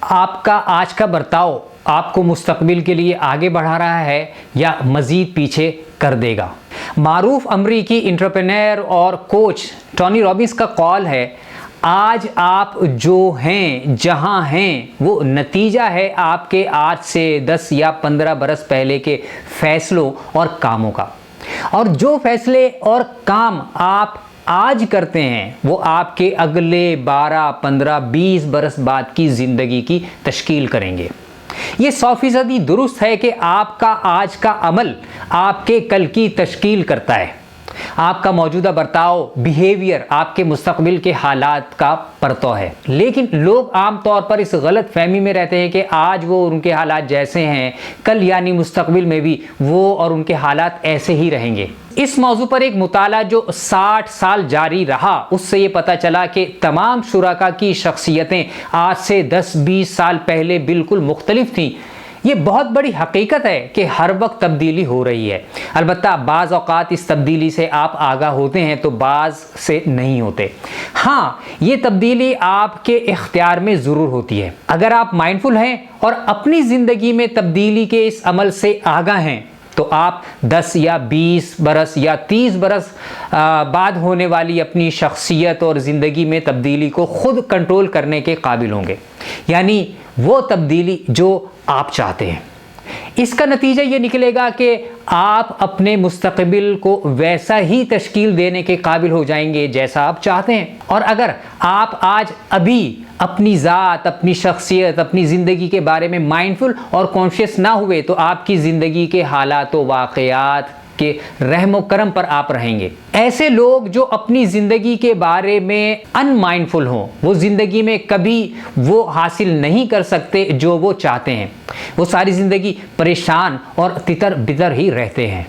آپ کا آج کا برتاؤ آپ کو مستقبل کے لیے آگے بڑھا رہا ہے یا مزید پیچھے کر دے گا؟ معروف امریکی انٹرپرینور اور کوچ ٹونی رابنس کا قول ہے، آج آپ جو ہیں جہاں ہیں وہ نتیجہ ہے آپ کے آج سے 10 یا 15 برس پہلے کے فیصلوں اور کاموں کا، اور جو فیصلے اور کام آپ آج کرتے ہیں وہ آپ کے اگلے 12 15 20 برس بعد کی زندگی کی تشکیل کریں گے۔ یہ 100% درست ہے کہ آپ کا آج کا عمل آپ کے کل کی تشکیل کرتا ہے۔ آپ کا موجودہ برتاؤ، بیہیویئر آپ کے مستقبل کے حالات کا پرتو ہے، لیکن لوگ عام طور پر اس غلط فہمی میں رہتے ہیں کہ آج وہ ان کے حالات جیسے ہیں کل یعنی مستقبل میں بھی وہ اور ان کے حالات ایسے ہی رہیں گے۔ اس موضوع پر ایک مطالعہ جو 60 سال جاری رہا، اس سے یہ پتہ چلا کہ تمام شرکاء کی شخصیتیں آج سے 10-20 سال پہلے بالکل مختلف تھیں۔ یہ بہت بڑی حقیقت ہے کہ ہر وقت تبدیلی ہو رہی ہے، البتہ بعض اوقات اس تبدیلی سے آپ آگاہ ہوتے ہیں تو بعض سے نہیں ہوتے۔ ہاں، یہ تبدیلی آپ کے اختیار میں ضرور ہوتی ہے۔ اگر آپ مائنڈفل ہیں اور اپنی زندگی میں تبدیلی کے اس عمل سے آگاہ ہیں تو آپ 10 یا 20 برس یا 30 برس بعد ہونے والی اپنی شخصیت اور زندگی میں تبدیلی کو خود کنٹرول کرنے کے قابل ہوں گے، یعنی وہ تبدیلی جو آپ چاہتے ہیں۔ اس کا نتیجہ یہ نکلے گا کہ آپ اپنے مستقبل کو ویسا ہی تشکیل دینے کے قابل ہو جائیں گے جیسا آپ چاہتے ہیں۔ اور اگر آپ آج ابھی اپنی ذات، اپنی شخصیت، اپنی زندگی کے بارے میں مائنڈفل اور کانشیس نہ ہوئے تو آپ کی زندگی کے حالات و واقعات کے رحم و کرم پر آپ رہیں گے۔ ایسے لوگ جو اپنی زندگی کے بارے میں ان مائنڈفل ہوں، وہ زندگی میں کبھی وہ حاصل نہیں کر سکتے جو وہ چاہتے ہیں۔ وہ ساری زندگی پریشان اور تتر بتر ہی رہتے ہیں۔